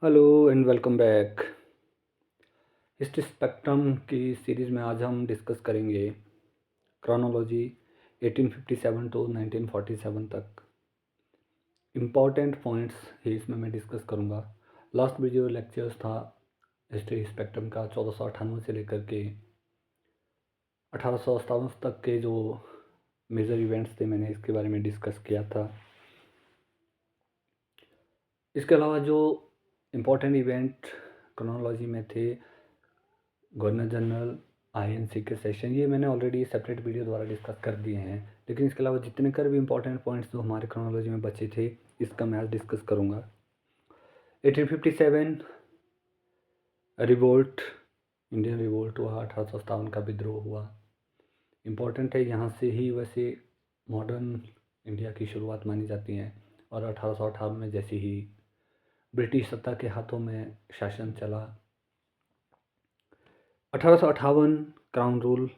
Hello and welcome back. History spectrum की series में आज हम डिस्कस करेंगे क्रोनोलॉजी 1857 टू 1947 तक। इम्पॉर्टेंट पॉइंट्स ही इसमें मैं डिस्कस करूँगा। लास्ट वीडियो लेक्चर्स था हिस्ट्री स्पेक्ट्रम का 1498 से लेकर के 1857 तक के जो मेजर इवेंट्स थे मैंने इसके बारे में डिस्कस किया था। इसके अलावा जो इम्पोर्टेंट इवेंट क्रोनोलॉजी में थे, गवर्नर जनरल आईएनसी के सेशन, ये मैंने ऑलरेडी सेपरेट वीडियो द्वारा डिस्कस कर दिए हैं, लेकिन इसके अलावा जितने कर भी इम्पोर्टेंट पॉइंट्स जो हमारे क्रोनोलॉजी में बचे थे इसका मैं आज डिस्कस करूँगा। 1857 रिवोल्ट, इंडियन रिवोल्ट हुआ, 1857 का विद्रोह हुआ। इम्पोर्टेंट है, यहाँ से ही वैसे मॉडर्न इंडिया की शुरुआत मानी जाती है। और 1858 में जैसे ही ब्रिटिश सत्ता के हाथों में शासन चला, 1858 crown rule,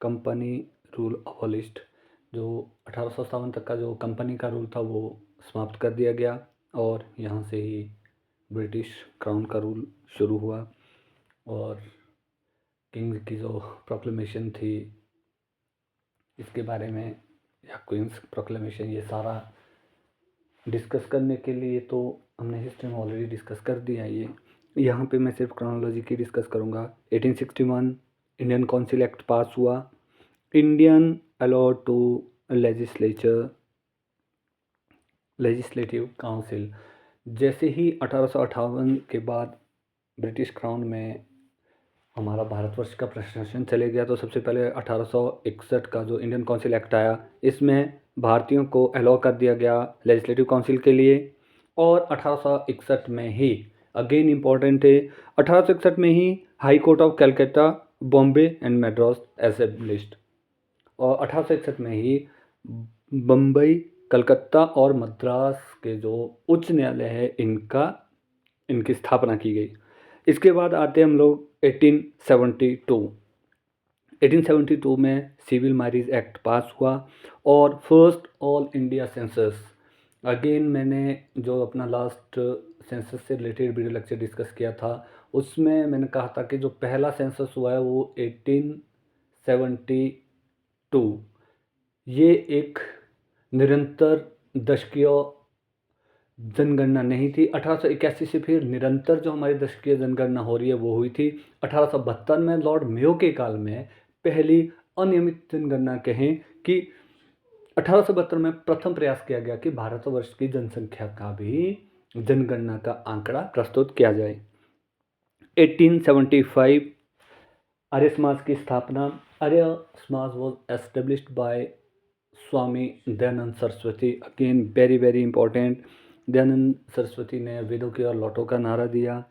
company rule abolished. जो 1857 तक का जो कंपनी का रूल था वो समाप्त कर दिया गया और यहाँ से ही ब्रिटिश क्राउन का रूल शुरू हुआ। और किंग की जो प्रोक्लेमेशन थी इसके बारे में, या क्वींस प्रोक्लेमेशन, ये सारा डिस्कस करने के लिए तो हमने हिस्ट्री में ऑलरेडी डिस्कस कर दिया। ये यहाँ पे मैं सिर्फ क्रोनोलॉजी की डिस्कस करूँगा। 1861 इंडियन काउंसिल एक्ट पास हुआ। Indian allowed to legislative council. जैसे ही 1858 के बाद ब्रिटिश क्राउन में हमारा भारतवर्ष का प्रशासन चले गया, तो सबसे पहले 1861 का जो इंडियन काउंसिल एक्ट आया, इसमें भारतीयों को अलाउ कर दिया गया लेजिस्लेटिव काउंसिल के लिए। और 1861 में ही, अगेन इम्पॉर्टेंट है, 1861 में ही high court of Calcutta, Bombay and Madras established. और 1861 में ही बम्बई, कलकत्ता और मद्रास के जो उच्च न्यायालय है इनकी स्थापना की गई। इसके बाद आते हम लोग 1872। 1872 में सिविल मैरिज एक्ट पास हुआ और first all India census. Again मैंने जो अपना लास्ट सेंसस से रिलेटेड वीडियो लेक्चर डिस्कस किया था, उसमें मैंने कहा था कि जो पहला सेंसस हुआ है वो 1872। ये एक निरंतर दशकीय जनगणना नहीं थी। 1881 से फिर निरंतर जो हमारी दशकीय जनगणना हो रही है वो हुई थी। 1872 में लॉर्ड मेयो के काल में पहली अनियमित जनगणना कहें कि 1872 में प्रथम प्रयास किया गया कि भारतवर्ष की जनसंख्या का भी जनगणना का आंकड़ा प्रस्तुत किया जाए। 1875 आर्य समाज की स्थापना। Arya Samaj was established by Swami Dayanand Saraswati. Again very very important. Dayanand Saraswati ने वेदों की और लौटों का नारा दिया।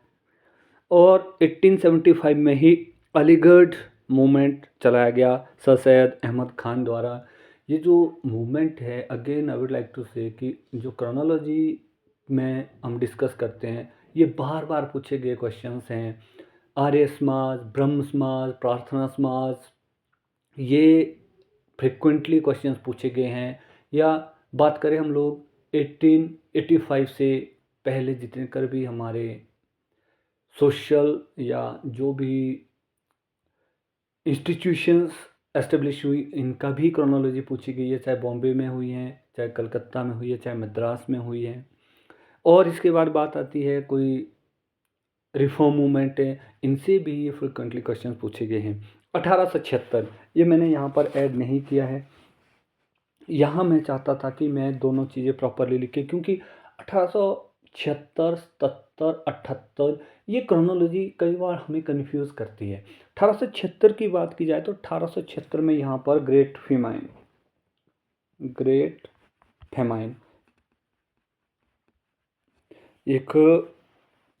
और 1875 में ही अलीगढ़ मूवमेंट चलाया गया सर सैयद अहमद खान द्वारा। ये जो मूवमेंट है, again I would like to say कि जो क्रोनोलॉजी में हम डिस्कस करते हैं ये बार बार पूछे गए क्वेश्चंस हैं। आर्य समाज, ब्रह्म समाज, प्रार्थना समाज, ये फ्रिक्वेंटली क्वेश्चंस पूछे गए हैं। या बात करें हम लोग 1885 से पहले जितने कर भी हमारे सोशल या जो भी इंस्टीट्यूशंस एस्टेब्लिश हुई, इनका भी क्रोनोलॉजी पूछी गई है, चाहे बॉम्बे में हुई है, चाहे कलकत्ता में हुई है, चाहे मद्रास में हुई है। और इसके बाद बात आती है कोई रिफॉर्म मूवमेंट है, इनसे भी ये फ्रिक्वेंटली क्वेश्चन पूछे गए हैं। 1876, ये मैंने यहाँ पर ऐड नहीं किया है। यहाँ मैं चाहता था कि मैं दोनों चीज़ें प्रॉपरली लिखे, क्योंकि 1876, 77, 78 ये क्रोनोलॉजी कई बार हमें कंफ्यूज करती है। 1876 की बात की जाए तो 1876 में यहाँ पर ग्रेट फेमाइन एक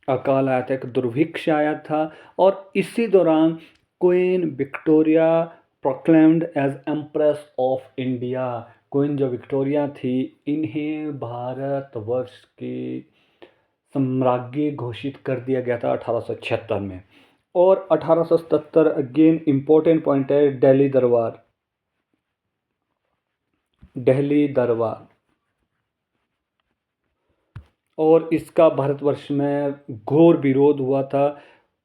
अकाल आया था, एक दुर्भिक्ष आया था। और इसी दौरान queen Victoria proclaimed as empress of India. Queen जो विक्टोरिया थी, इन्हें भारतवर्ष की सम्राज्ञी घोषित कर दिया गया था 1876 में। और 1877 अगेन इम्पोर्टेंट पॉइंट है, दिल्ली दरबार। और इसका भारतवर्ष में घोर विरोध हुआ था।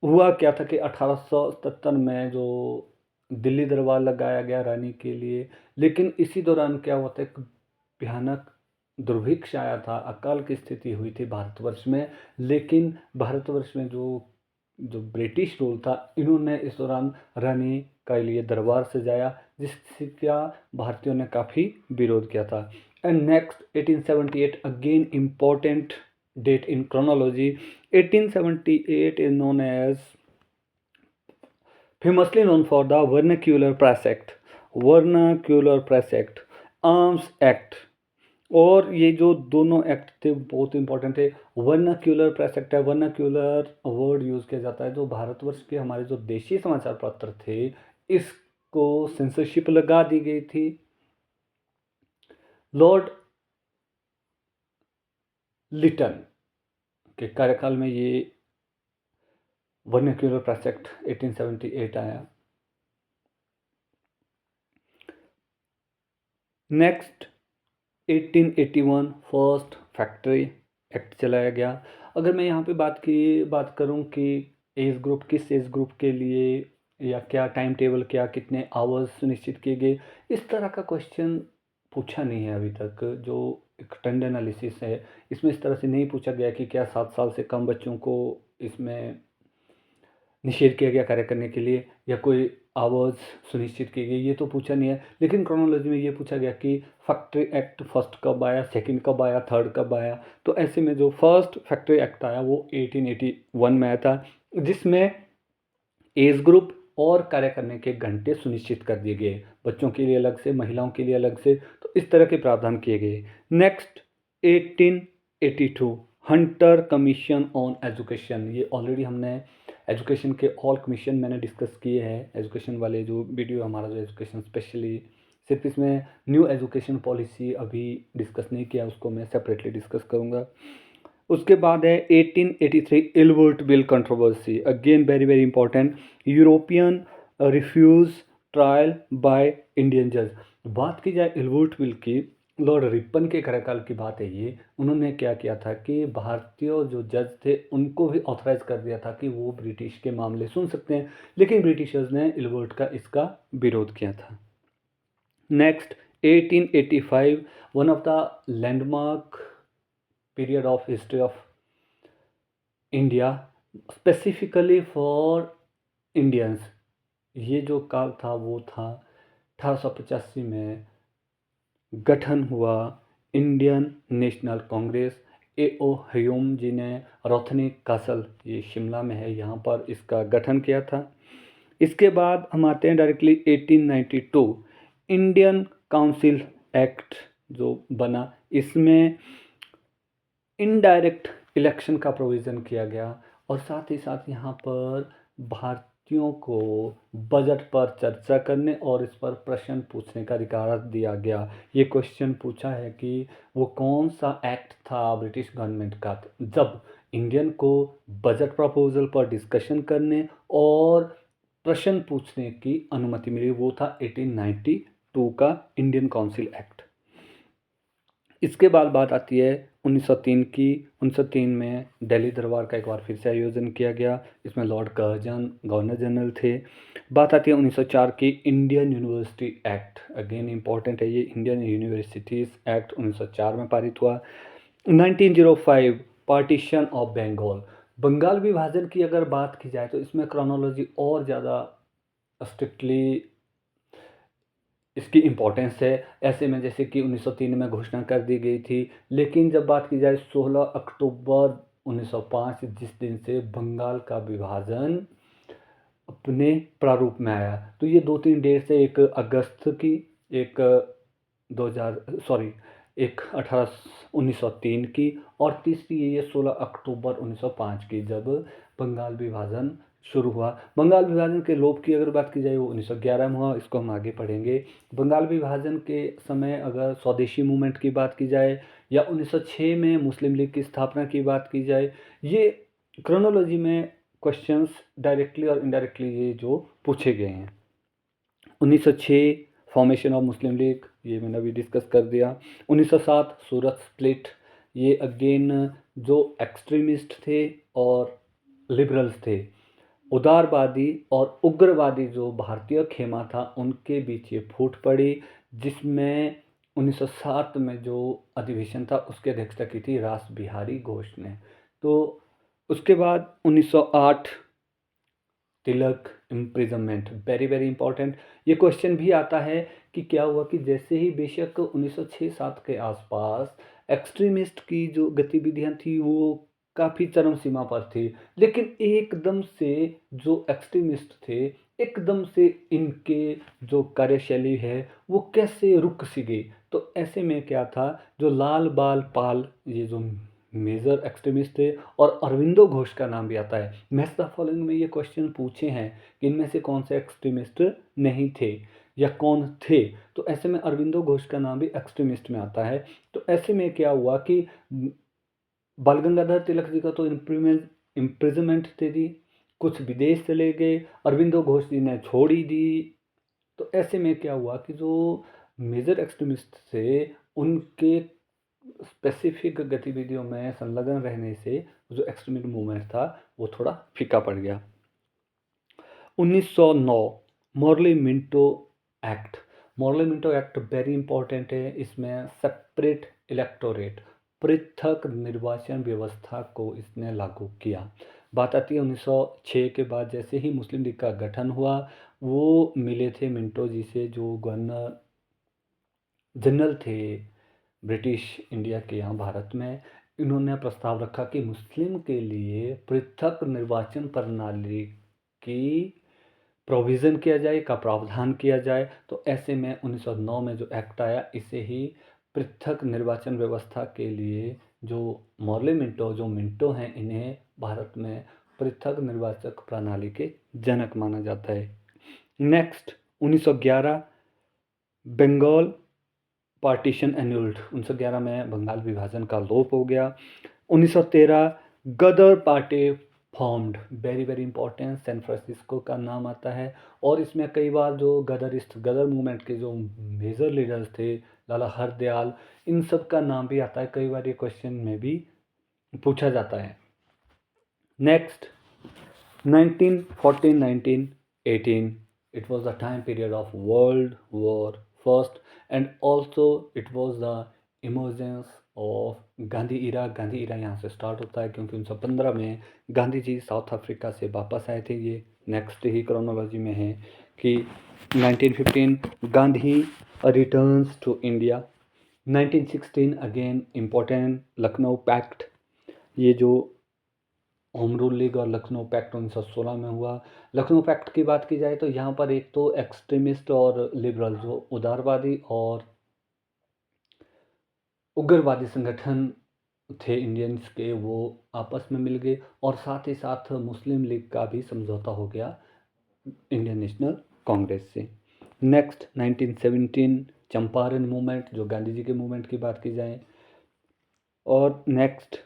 हुआ क्या था कि 1877 में जो दिल्ली दरबार लगाया गया रानी के लिए, लेकिन इसी दौरान क्या हुआ था, एक भयानक दुर्भिक्ष आया था, अकाल की स्थिति हुई थी भारतवर्ष में। लेकिन भारतवर्ष में जो जो ब्रिटिश रूल था, इन्होंने इस दौरान रानी के लिए दरबार सजाया, जिससे क्या भारतीयों ने काफ़ी विरोध किया था। And next 1878, again important date in chronology. 1878 is known as famously known for the Vernacular Press Act, Vernacular Press Act, Arms Act। और ये जो दोनों एक्ट थे बहुत इंपॉर्टेंट थे। वर्नाक्यूलर प्रेस एक्ट है, वर्नाक्यूलर वर्ड यूज़ किया जाता है जो भारतवर्ष के हमारे जो देशी समाचार पत्र थे, इसको सेंसरशिप लगा दी गई थी। लॉर्ड लिटन के कार्यकाल में ये वर्नाक्यूलर प्रेस एक्ट 1878 आया। नेक्स्ट 1881 फर्स्ट फैक्ट्री एक्ट चलाया गया। अगर मैं यहाँ पे बात करूँ कि एज ग्रुप, किस एज ग्रुप के लिए या क्या टाइम टेबल, क्या कितने आवर्स सुनिश्चित किए गए, इस तरह का क्वेश्चन पूछा नहीं है अभी तक। जो एक ट्रेंड एनालिसिस है, इसमें इस तरह से नहीं पूछा गया कि क्या 7 साल से कम बच्चों को इसमें निषेध किया गया कार्य करने के लिए, या कोई आवर्स सुनिश्चित की गई, ये तो पूछा नहीं है। लेकिन क्रोनोलॉजी में ये पूछा गया कि फैक्ट्री एक्ट फर्स्ट कब आया, सेकंड कब आया, थर्ड कब आया। तो ऐसे में जो फर्स्ट फैक्ट्री एक्ट आया वो 1881 में आया था, जिसमें एज ग्रुप और कार्य करने के घंटे सुनिश्चित कर दिए गए, बच्चों के लिए अलग से, महिलाओं के लिए अलग से। तो इस तरह के प्रावधान किए गए। Next 1882 Hunter commission on education. ये ऑलरेडी हमने एजुकेशन के ऑल कमीशन मैंने डिस्कस किए हैं, एजुकेशन वाले जो वीडियो हमारा जो एजुकेशन स्पेशली, सिर्फ इसमें न्यू एजुकेशन पॉलिसी अभी डिस्कस नहीं किया, उसको मैं सेपरेटली डिस्कस करूँगा। उसके बाद है 1883 Ilbert bill controversy, again very very important. European refuse trial by Indian जज। बात की जाए इलवर्ट बिल की, लॉर्ड रिपन के कार्यकाल की बात है ये। उन्होंने क्या किया था कि भारतीय जो जज थे उनको भी ऑथराइज कर दिया था कि वो ब्रिटिश के मामले सुन सकते हैं, लेकिन ब्रिटिशर्स ने इलवर्ट का इसका विरोध किया था। Next 1885 one of the landmark period of history of India, specifically for Indians. ये जो काल था वो था 1885 में गठन हुआ इंडियन नेशनल कांग्रेस। A.O. ह्यूम जी ने रोथनी कासल, ये शिमला में है, यहाँ पर इसका गठन किया था। इसके बाद हम आते हैं डायरेक्टली 1892 इंडियन काउंसिल एक्ट जो बना। इसमें इनडायरेक्ट इलेक्शन का प्रोविज़न किया गया, और साथ ही साथ यहाँ पर भारतीयों को बजट पर चर्चा करने और इस पर प्रश्न पूछने का अधिकार दिया गया। ये क्वेश्चन पूछा है कि वो कौन सा एक्ट था ब्रिटिश गवर्नमेंट का जब इंडियन को बजट प्रपोजल पर डिस्कशन करने और प्रश्न पूछने की अनुमति मिली, वो था 1892 का इंडियन काउंसिल एक्ट। इसके बाद बात आती है 1903 की। 1903 में दिल्ली दरबार का एक बार फिर से आयोजन किया गया, इसमें लॉर्ड कर्जन गवर्नर जनरल थे। बात आती है 1904 की Indian university act, again important है ये। इंडियन यूनिवर्सिटीज़ एक्ट 1904 में पारित हुआ। 1905 पार्टीशन ऑफ बंगाल, बंगाल विभाजन की अगर बात की जाए तो इसमें क्रोनोलॉजी और ज़्यादा स्ट्रिक्टली इसकी इम्पोर्टेंस है। ऐसे में जैसे कि 1903 में घोषणा कर दी गई थी, लेकिन जब बात की जाए 16 अक्टूबर 1905, जिस दिन से बंगाल का विभाजन अपने प्रारूप में आया, तो ये 2-3 डेट से, एक अगस्त की, एक 2000 सॉरी एक 1903 की, और तीसरी ये 16 अक्टूबर 1905 की, जब बंगाल विभाजन शुरू हुआ। बंगाल विभाजन के लोप की अगर बात की जाए वो 1911 में हुआ, इसको हम आगे पढ़ेंगे। बंगाल विभाजन के समय अगर स्वदेशी मूवमेंट की बात की जाए या 1906 में मुस्लिम लीग की स्थापना की बात की जाए, ये क्रोनोलॉजी में क्वेश्चंस डायरेक्टली और इनडायरेक्टली ये जो पूछे गए हैं। 1906 फॉर्मेशन ऑफ मुस्लिम लीग, ये मैंने अभी डिस्कस कर दिया। 1907 सूरत स्प्लिट, ये अगेन जो एक्सट्रीमिस्ट थे और लिबरल्स थे, उदारवादी और उग्रवादी जो भारतीय खेमा था उनके बीच ये फूट पड़ी, जिसमें 1907 में जो अधिवेशन था उसकी अध्यक्षता की थी रास बिहारी घोष ने। तो उसके बाद 1908 तिलक इम्प्रिजनमेंट, वेरी वेरी इंपॉर्टेंट। ये क्वेश्चन भी आता है कि क्या हुआ कि जैसे ही बेशक 1906-07 के आसपास एक्सट्रीमिस्ट की जो गतिविधियां थी वो काफ़ी चरम सीमा पर थी, लेकिन एकदम से जो एक्सट्रीमिस्ट थे एकदम से इनके जो कार्यशैली है वो कैसे रुक सी गई। तो ऐसे में क्या था, जो लाल बाल पाल ये जो मेजर एक्सट्रीमिस्ट थे, और अरविंदो घोष का नाम भी आता है। मैच द फॉलोइंग में ये क्वेश्चन पूछे हैं कि इनमें से कौन से एक्सट्रीमिस्ट नहीं थे या कौन थे, तो ऐसे में अरविंदो घोष का नाम भी एक्सट्रीमिस्ट में आता है। तो ऐसे में क्या हुआ कि बाल गंगाधर तिलक जी का तो इम्प्रिजनमेंट दे दी, कुछ विदेश चले गए, अरविंदो घोष जी ने छोड़ ही दी। तो ऐसे में क्या हुआ कि जो मेजर एक्सट्रीमिस्ट थे उनके स्पेसिफिक गतिविधियों में संलग्न रहने से जो एक्सट्रीमिस्ट मूवमेंट था वो थोड़ा फीका पड़ गया। 1909 Morley Minto act. Morley Minto act very important है। इसमें सेपरेट इलेक्टोरेट, पृथक निर्वाचन व्यवस्था को इसने लागू किया। बात आती है 1906 के बाद, जैसे ही मुस्लिम लीग का गठन हुआ, वो मिले थे मिंटो जी से जो गवर्नर जनरल थे ब्रिटिश इंडिया के यहाँ भारत में। इन्होंने प्रस्ताव रखा कि मुस्लिम के लिए पृथक निर्वाचन प्रणाली की प्रोविज़न किया जाए, का प्रावधान किया जाए। तो ऐसे में 1909 में जो एक्ट आया, इसे ही पृथक निर्वाचन व्यवस्था के लिए जो मॉर्ले मिंटो जो मिंटो हैं, इन्हें भारत में पृथक निर्वाचक प्रणाली के जनक माना जाता है। Next 1911 Bengal partition एन्यूल्ड। 1911 में बंगाल विभाजन का लोप हो गया। 1913 Ghadar Party formed, very very important. San Francisco का नाम आता है, और इसमें कई बार जो गदर मूवमेंट के जो मेजर लीडर्स थे, लाला हरदयाल, इन सब का नाम भी आता है। कई बार ये क्वेश्चन में भी पूछा जाता है। Next 1914-1918, it was the time period of World War First, and also it was the emergence of Gandhi era. Gandhi era यहाँ से स्टार्ट होता है क्योंकि 1915 में गांधी जी साउथ अफ्रीका से वापस आए थे। ये नेक्स्ट ही क्रोनोलॉजी में है कि 1915 Gandhi returns to India. 1916 again important, Lucknow pact. ये जो होम रूल लीग और लखनऊ पैक्ट 1916 में हुआ। लखनऊ पैक्ट की बात की जाए तो यहाँ पर एक तो एक्सट्रीमिस्ट और लिबरल, जो उदारवादी और उग्रवादी संगठन थे इंडियंस के, वो आपस में मिल गए, और साथ ही साथ मुस्लिम लीग का भी समझौता हो गया इंडियन नेशनल कांग्रेस से। नेक्स्ट 1917 चंपारण मूवमेंट, जो गांधी जी के मूवमेंट की बात की जाए। और next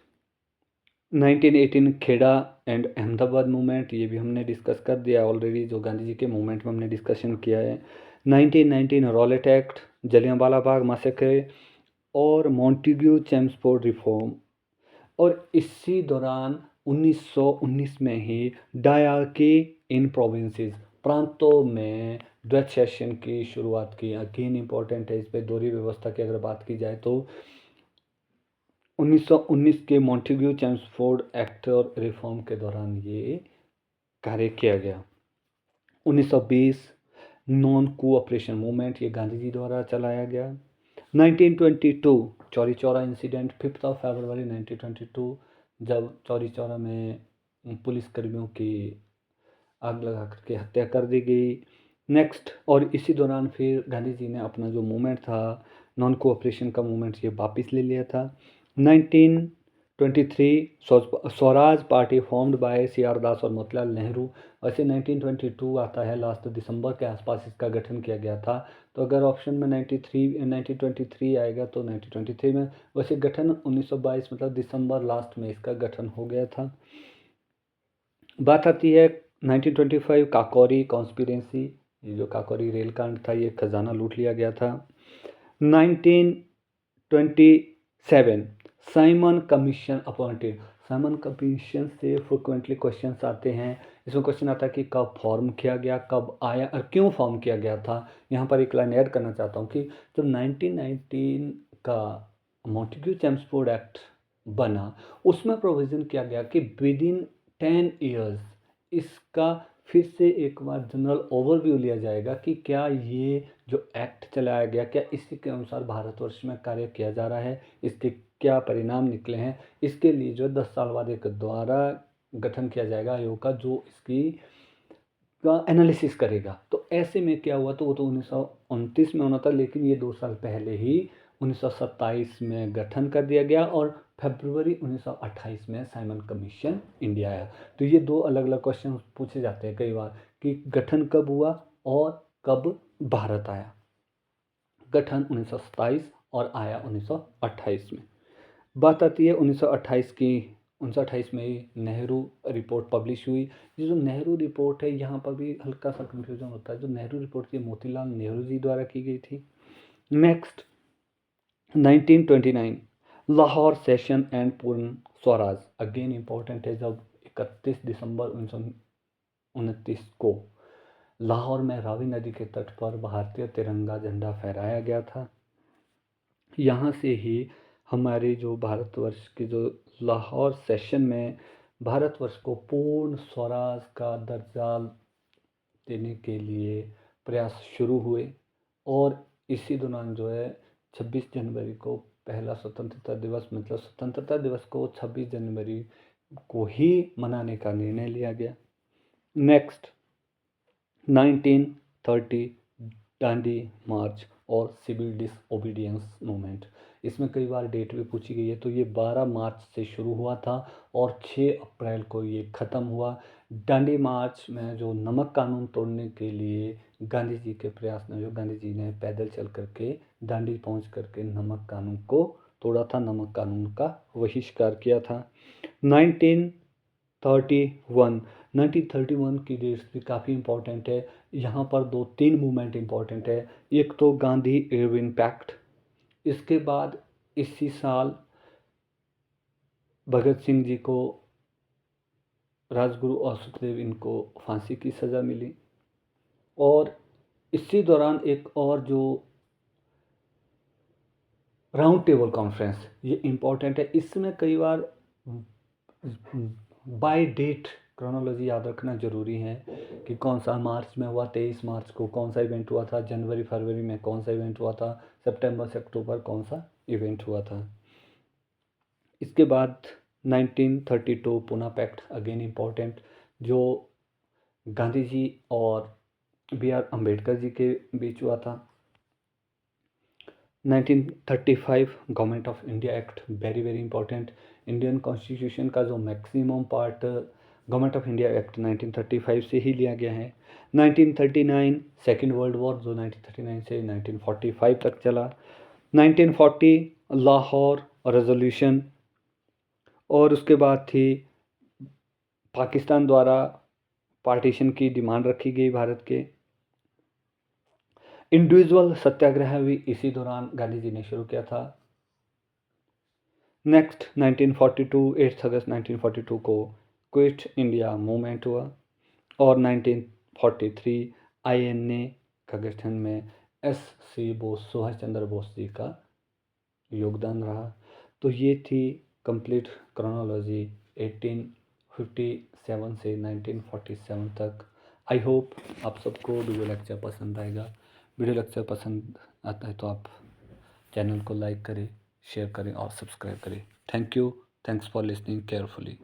1918 Kheda and Ahmedabad movement, ये भी हमने डिस्कस कर दिया ऑलरेडी, जो गांधी जी के मूवमेंट में हमने डिस्कशन किया है। 1919 Rowlatt act, Jallianwala Bagh massacre और मॉन्टेग्यू चेम्सफोर्ड रिफॉर्म। और इसी दौरान 1919 में ही डायरकी इन प्रोविंसेस, प्रांतों में द्वैत शासन की शुरुआत की। अगेन इंपॉर्टेंट है, इस पर दोहरी व्यवस्था की अगर बात की जाए तो 1919 के मॉन्टेग्यू चेम्सफोर्ड एक्ट और रिफॉर्म के दौरान ये कार्य किया गया। 1920 नॉन कोऑपरेशन मूवमेंट, ये गांधी जी द्वारा चलाया गया। 1922 चौरी चौरा इंसिडेंट, 5 फरवरी 1922, जब चौरी चौरा में पुलिसकर्मियों की आग लगा करके हत्या कर दी गई। नेक्स्ट, और इसी दौरान फिर गांधी जी ने अपना जो मूवमेंट था नॉन कोऑपरेशन का मूवमेंट, ये वापस ले लिया था। 1923 Swaraj Party formed by C R Das और मोतीलाल नेहरू। वैसे 1922 आता है, लास्ट दिसंबर के आसपास इसका गठन किया गया था। तो अगर ऑप्शन में 1923 आएगा तो 1923 में। वैसे गठन 1922 मतलब दिसंबर लास्ट में इसका गठन हो गया था। बात आती है 1925 काकोरी कॉन्स्पिरेसी, ये जो काकोरी रेलकांड था, ये खजाना लूट लिया गया था। 1927 Simon commission appointed. Simon commission से फ्रिक्वेंटली क्वेश्चंस आते हैं। इसमें क्वेश्चन आता है कि कब फॉर्म किया गया, कब आया और क्यों फॉर्म किया गया था। यहाँ पर एक लाइन ऐड करना चाहता हूँ कि जब 1919 का मॉन्टेग्यू चेम्सफोर्ड एक्ट बना, उसमें प्रोविज़न किया गया कि विदिन 10 ईयर्स इसका फिर से एक बार जनरल ओवरव्यू लिया जाएगा कि क्या ये जो एक्ट चलाया गया, क्या इसी के अनुसार भारतवर्ष में कार्य किया जा रहा है, इसके क्या परिणाम निकले हैं। इसके लिए जो 10 साल बाद एक द्वारा गठन किया जाएगा आयोग का, जो इसकी का एनालिसिस करेगा। तो ऐसे में क्या हुआ, तो वो तो 1929 में होना था, लेकिन ये 2 साल पहले ही 1927 में गठन कर दिया गया और फरवरी 1928 में साइमन कमीशन इंडिया आया। तो ये दो अलग अलग क्वेश्चन पूछे जाते हैं कई बार कि गठन कब हुआ और कब भारत आया। गठन 1927 और आया 1928 में। बात आती है 1928 की। 1928 में ही नेहरू रिपोर्ट पब्लिश हुई। ये जो नेहरू रिपोर्ट है, यहाँ पर भी हल्का सा कंफ्यूजन होता है। जो नेहरू रिपोर्ट थी, मोतीलाल नेहरू जी द्वारा की गई थी। नेक्स्ट 1929 लाहौर सेशन एंड पूर्ण स्वराज। अगेन इंपॉर्टेंट है, जब 31 दिसंबर 1929 को लाहौर में रावी नदी के तट पर भारतीय तिरंगा झंडा फहराया गया था। यहाँ से ही हमारे जो भारतवर्ष के जो लाहौर सेशन में भारतवर्ष को पूर्ण स्वराज का दर्जा देने के लिए प्रयास शुरू हुए। और इसी दौरान जो है 26 जनवरी को पहला स्वतंत्रता दिवस, मतलब स्वतंत्रता दिवस को 26 जनवरी को ही मनाने का निर्णय लिया गया। नेक्स्ट 1930 दांडी मार्च और सिविल डिसओबीडियंस मूवमेंट। इसमें कई बार डेट भी पूछी गई है। तो ये 12 मार्च से शुरू हुआ था और 6 अप्रैल को ये ख़त्म हुआ। दांडी मार्च में जो नमक कानून तोड़ने के लिए गांधी जी के प्रयास में, जो गांधी जी ने पैदल चल करके दांडी पहुंच करके नमक कानून को तोड़ा था, नमक कानून का बहिष्कार किया था। 1931 की डेट्स भी काफ़ी इंपॉर्टेंट है। यहाँ पर 2-3 मूवमेंट इंपॉर्टेंट है। एक तो गांधी इरविन पैक्ट, इसके बाद इसी साल भगत सिंह जी को, राजगुरु और सुखदेव इनको फांसी की सज़ा मिली। और इसी दौरान एक और जो राउंड टेबल कॉन्फ्रेंस, ये इम्पॉर्टेंट है। इसमें कई बार बाय डेट क्रोनोलॉजी याद रखना ज़रूरी है कि कौन सा मार्च में हुआ, 23 मार्च को कौन सा इवेंट हुआ था, जनवरी फरवरी में कौन सा इवेंट हुआ था, सितंबर से अक्टूबर कौन सा इवेंट हुआ था। इसके बाद 1932 पूना पैक्ट, अगेन इम्पॉर्टेंट, जो गांधी जी और बी आर अम्बेडकर जी के बीच हुआ था। 1935 government of India act, very very important. Indian constitution का जो maximum part government of India act 1935 से ही लिया गया है। 1939 सेकेंड वर्ल्ड वॉर, जो 1939 से 1945 तक चला। 1940 लाहौर रेजोल्यूशन, और उसके बाद थी पाकिस्तान द्वारा पार्टीशन की डिमांड रखी गई भारत के। इंडिविजुअल सत्याग्रह भी इसी दौरान गांधी जी ने शुरू किया था। नेक्स्ट 1942 8 अगस्त 1942 को क्विट इंडिया मूवमेंट हुआ। और 1943 आईएनए का गठन में एस.सी. बोस, सुभाष चंद्र बोस जी का योगदान रहा। तो ये थी कंप्लीट क्रोनोलॉजी 1857 से 1947 तक। आई होप आप सबको वीडियो लेक्चर पसंद आएगा। वीडियो लेक्चर पसंद आता है तो आप चैनल को लाइक करें, शेयर करें और सब्सक्राइब करें। Thank you, thanks for listening carefully.